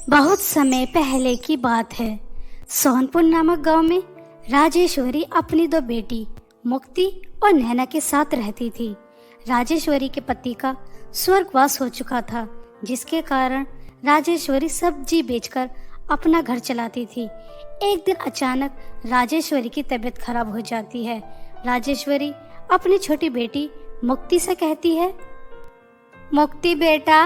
बहुत समय पहले की बात है। सोनपुर नामक गांव में राजेश्वरी अपनी दो बेटी मुक्ति और नैना के साथ रहती थी। राजेश्वरी के पति का स्वर्गवास हो चुका था, जिसके कारण राजेश्वरी सब्जी बेचकर अपना घर चलाती थी। एक दिन अचानक राजेश्वरी की तबीयत खराब हो जाती है। राजेश्वरी अपनी छोटी बेटी मुक्ति से कहती है, मुक्ति बेटा,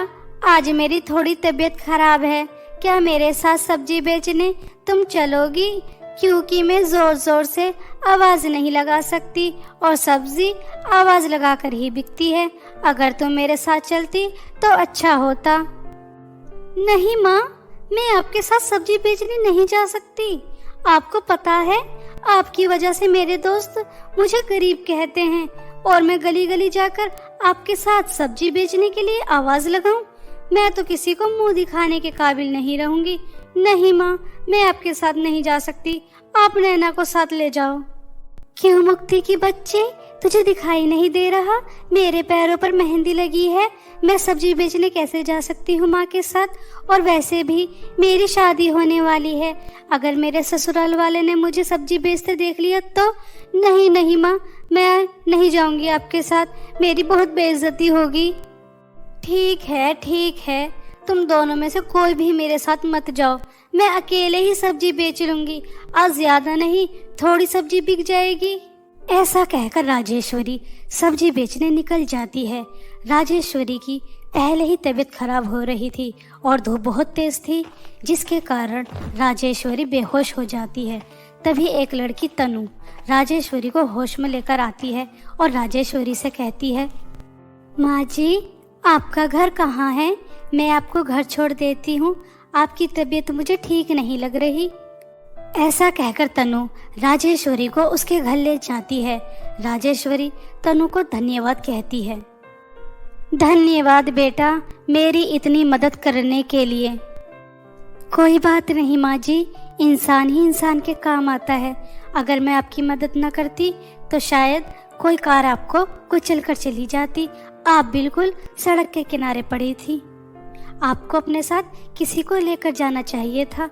आज मेरी थोड़ी तबीयत खराब है, क्या मेरे साथ सब्जी बेचने तुम चलोगी? क्योंकि मैं जोर जोर से आवाज नहीं लगा सकती और सब्जी आवाज लगाकर ही बिकती है। अगर तुम मेरे साथ चलती तो अच्छा होता। नहीं माँ, मैं आपके साथ सब्जी बेचने नहीं जा सकती। आपको पता है, आपकी वजह से मेरे दोस्त मुझे गरीब कहते हैं और मैं गली गली जाकर आपके साथ सब्जी बेचने के लिए आवाज लगाऊं? मैं तो किसी को मुंह दिखाने के काबिल नहीं रहूंगी। नहीं माँ, मैं आपके साथ नहीं जा सकती। आप नैना को साथ ले जाओ। क्यों मुक्ति की बच्चे, तुझे दिखाई नहीं दे रहा? मेरे पैरों पर मेहंदी लगी है, मैं सब्जी बेचने कैसे जा सकती हूँ माँ के साथ? और वैसे भी मेरी शादी होने वाली है। अगर मेरे ससुराल वाले ने मुझे सब्जी बेचते देख लिया तो? नहीं नहीं माँ, मैं नहीं जाऊंगी आपके साथ, मेरी बहुत बेइज्जती होगी। ठीक है, तुम दोनों में से कोई भी मेरे साथ मत जाओ, मैं अकेले ही सब्जी बेच लूंगी। आज ज्यादा नहीं, थोड़ी सब्जी बिक जाएगी। ऐसा कहकर राजेश्वरी सब्जी बेचने निकल जाती है। राजेश्वरी की पहले ही तबीयत खराब हो रही थी और धूप बहुत तेज थी, जिसके कारण राजेश्वरी बेहोश हो जाती है। तभी एक लड़की तनु राजेश्वरी को होश में लेकर आती है और राजेश्वरी से कहती है, माँ जी, आपका घर कहाँ है? मैं आपको घर छोड़ देती हूँ, आपकी तबीयत मुझे ठीक नहीं लग रही। ऐसा कहकर तनु राजेश्वरी को उसके घर ले जाती है। राजेश्वरी तनु को धन्यवाद कहती है। धन्यवाद बेटा, मेरी इतनी मदद करने के लिए। कोई बात नहीं माँ जी, इंसान ही इंसान के काम आता है। अगर मैं आपकी मदद न करती तो शायद कोई कार आपको कुचल कर चली जाती। आप बिल्कुल सड़क के किनारे पड़ी थी। आपको अपने साथ किसी को लेकर जाना चाहिए था।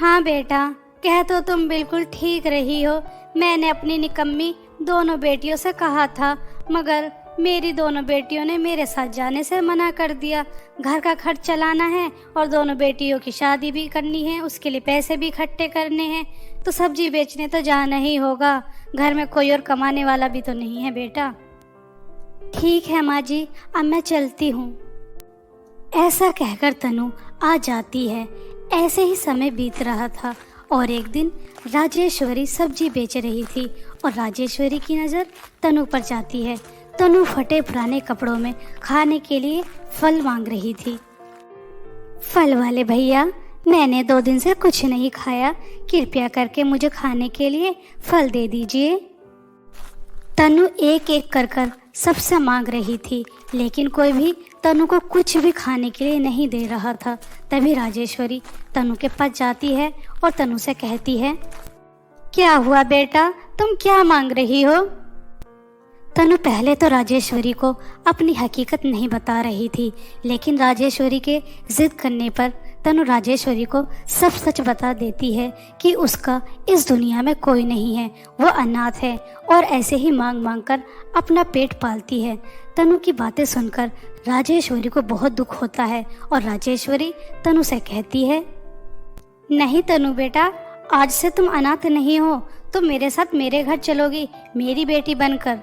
हाँ बेटा, कह तो तुम बिल्कुल ठीक रही हो। मैंने अपनी निकम्मी दोनों बेटियों से कहा था, मगर मेरी दोनों बेटियों ने मेरे साथ जाने से मना कर दिया। घर का खर्च चलाना है और दोनों बेटियों की शादी भी करनी है, उसके लिए पैसे भी इकट्ठे करने हैं, तो सब्जी बेचने तो जाना ही होगा। घर में कोई और कमाने वाला भी तो नहीं है बेटा। ठीक है माँ जी, अब मैं चलती हूँ। ऐसा कहकर तनु आ जाती है। ऐसे ही समय बीत रहा था और एक दिन राजेश्वरी सब्जी बेच रही थी और राजेश्वरी की नज़र तनु पर जाती है। तनु फटे पुराने कपड़ों में खाने के लिए फल मांग रही थी। फल वाले भैया, मैंने 2 दिन से कुछ नहीं खाया, कृपया करके मुझे खाने के लिए फल दे दीजिए। तनु एक एक कर सबसे मांग रही थी, लेकिन कोई भी तनु को कुछ भी खाने के लिए नहीं दे रहा था। तभी राजेश्वरी तनु के पास जाती है और तनु से कहती है, क्या हुआ बेटा, तुम क्या मांग रही हो? तनु पहले तो राजेश्वरी को अपनी हकीकत नहीं बता रही थी, लेकिन राजेश्वरी के जिद करने पर तनु राजेश्वरी को सब सच बता देती है कि उसका इस दुनिया में कोई नहीं है, वो अनाथ है और ऐसे ही मांग मांग कर अपना पेट पालती है। तनु की बातें सुनकर राजेश्वरी को बहुत दुख होता है और राजेश्वरी तनु से कहती है, नहीं तनु बेटा, आज से तुम अनाथ नहीं हो, तुम मेरे साथ मेरे घर चलोगी, मेरी बेटी बनकर।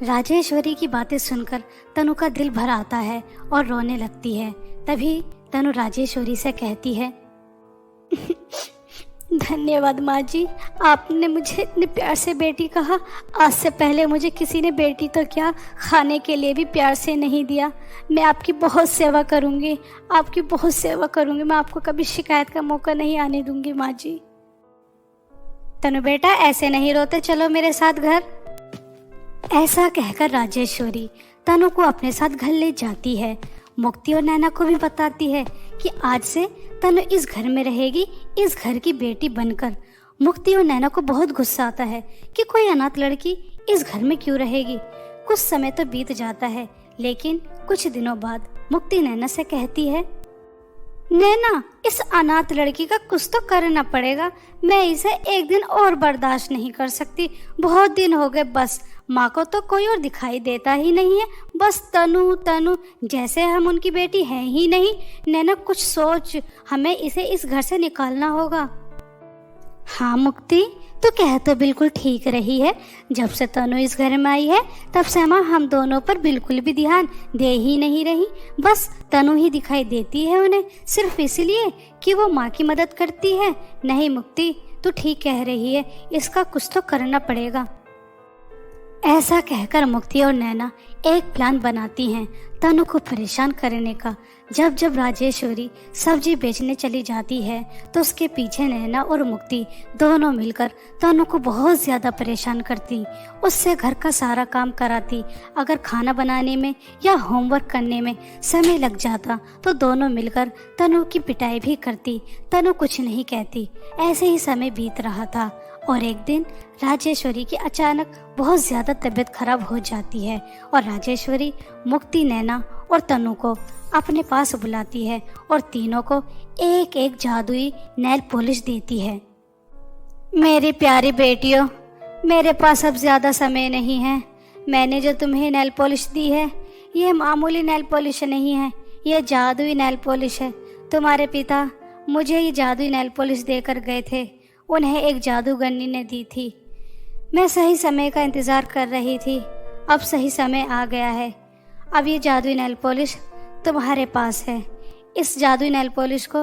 राजेश्वरी की बातें सुनकर तनु का दिल भर आता है और रोने लगती है। तभी तनु राजेश्वरी से कहती है, धन्यवाद माँ जी, आपने मुझे इतने प्यार से बेटी कहा। आज से पहले मुझे किसी ने बेटी तो क्या, खाने के लिए भी प्यार से नहीं दिया। मैं आपकी बहुत सेवा करूँगी, आपकी बहुत सेवा करूँगी। मैं आपको कभी शिकायत का मौका नहीं आने दूंगी माँ जी। तनु बेटा, ऐसे नहीं रोते, चलो मेरे साथ घर। ऐसा कहकर राजेश्वरी तनु को अपने साथ घर ले जाती है। मुक्ति और नैना को भी बताती है कि आज से तनु इस घर में रहेगी, इस घर की बेटी बनकर। मुक्ति और नैना को बहुत गुस्सा आता है कि कोई अनाथ लड़की इस घर में क्यों रहेगी। कुछ समय तो बीत जाता है, लेकिन कुछ दिनों बाद मुक्ति नैना से कहती है, नैना, इस अनाथ लड़की का कुछ तो करना पड़ेगा। मैं इसे एक दिन और बर्दाश्त नहीं कर सकती। बहुत दिन हो गए, बस माँ को तो कोई और दिखाई देता ही नहीं है। बस तनु तनु, जैसे हम उनकी बेटी हैं ही नहीं। नैना कुछ सोच, हमें इसे इस घर से निकालना होगा। हाँ मुक्ति, तो कह तो बिल्कुल ठीक रही है। जब से तनु इस घर में आई है तब से माँ हम दोनों पर बिल्कुल भी ध्यान दे ही नहीं रही। बस तनु ही दिखाई देती है उन्हें, सिर्फ इसलिए कि वो माँ की मदद करती है। नहीं मुक्ति, तू ठीक कह रही है, इसका कुछ तो करना पड़ेगा। ऐसा कहकर मुक्ति और नैना एक प्लान बनाती हैं तनु को परेशान करने का। जब जब राजेश्वरी सब्जी बेचने चली जाती है तो उसके पीछे नैना और मुक्ति दोनों मिलकर तनु को बहुत ज़्यादा परेशान करती, उससे घर का सारा काम कराती। अगर खाना बनाने में या होमवर्क करने में समय लग जाता तो दोनों मिलकर तनु की पिटाई भी करती। तनु कुछ नहीं कहती। ऐसे ही समय बीत रहा था और एक दिन राजेश्वरी की अचानक बहुत ज़्यादा तबीयत खराब हो जाती है और राजेश्वरी मुक्ति, नैना और तनु को अपने पास बुलाती है और तीनों को एक एक जादुई नेल पॉलिश देती है। मेरी प्यारी बेटियों, मेरे पास अब ज़्यादा समय नहीं है। मैंने जो तुम्हें नेल पॉलिश दी है ये मामूली नेल पॉलिश नहीं है, ये जादुई नेल पॉलिश है। तुम्हारे पिता मुझे ये जादुई नेल पॉलिश देकर गए थे, उन्हें एक जादूगरनी ने दी थी। मैं सही समय का इंतज़ार कर रही थी, अब सही समय आ गया है। अब ये जादुई नेल पॉलिश तुम्हारे पास है। इस जादुई नेल पॉलिश को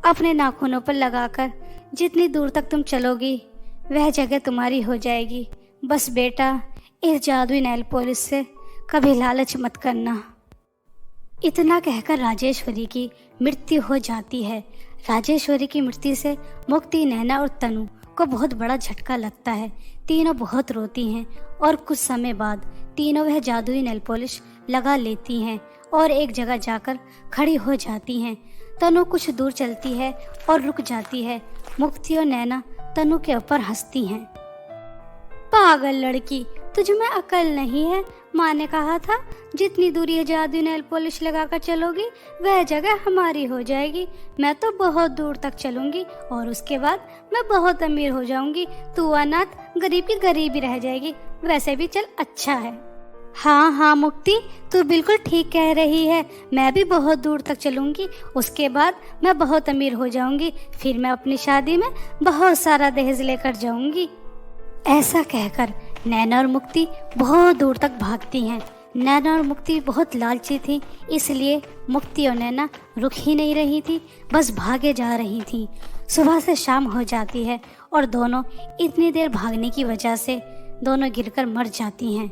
अपने नाखूनों पर लगाकर जितनी दूर तक तुम चलोगी वह जगह तुम्हारी हो जाएगी। बस बेटा, इस जादुई नेल पॉलिश से कभी लालच मत करना। इतना कहकर राजेश्वरी की मृत्यु हो जाती है। राजेश्वरी की मृत्यु से मुक्ति, नैना और तनु को बहुत बड़ा झटका लगता है। तीनों बहुत रोती हैं और कुछ समय बाद तीनों वह जादुई नेल पॉलिश लगा लेती हैं और एक जगह जाकर खड़ी हो जाती हैं। तनु कुछ दूर चलती है और रुक जाती है। मुक्ति और नैना तनु के ऊपर हंसती हैं। पागल लड़की, तुझ में अकल नहीं है। माँ ने कहा था जितनी दूर ये जादुई नेल पॉलिश लगाकर चलोगी वह जगह हमारी हो जाएगी। मैं तो बहुत दूर तक चलूंगी और उसके बाद मैं बहुत अमीर हो जाऊंगी। तू अनाथ गरीब की गरीबी रह जाएगी। वैसे भी चल, अच्छा है। हाँ हाँ मुक्ति, तू बिल्कुल ठीक कह रही है। मैं भी बहुत दूर तक चलूंगी, उसके बाद मैं बहुत अमीर हो जाऊंगी। फिर मैं अपनी शादी में बहुत सारा दहेज लेकर जाऊंगी। ऐसा कहकर नैना और मुक्ति बहुत दूर तक भागती हैं। नैना और मुक्ति बहुत लालची थी, इसलिए मुक्ति और नैना रुक ही नहीं रही थी, बस भागे जा रही थी। सुबह से शाम हो जाती है और दोनों इतनी देर भागने की वजह से दोनों गिरकर मर जाती हैं।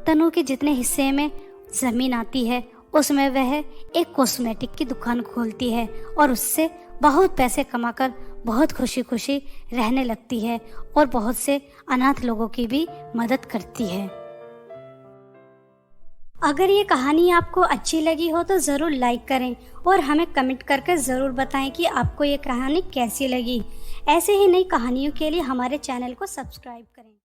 तनु के जितने हिस्से में ज़मीन आती है उसमें वह एक कॉस्मेटिक की दुकान खोलती है और उससे बहुत पैसे कमाकर बहुत खुशी खुशी रहने लगती है और बहुत से अनाथ लोगों की भी मदद करती है। अगर ये कहानी आपको अच्छी लगी हो तो ज़रूर लाइक करें और हमें कमेंट करके ज़रूर बताएं कि आपको ये कहानी कैसी लगी। ऐसे ही नई कहानियों के लिए हमारे चैनल को सब्सक्राइब करें।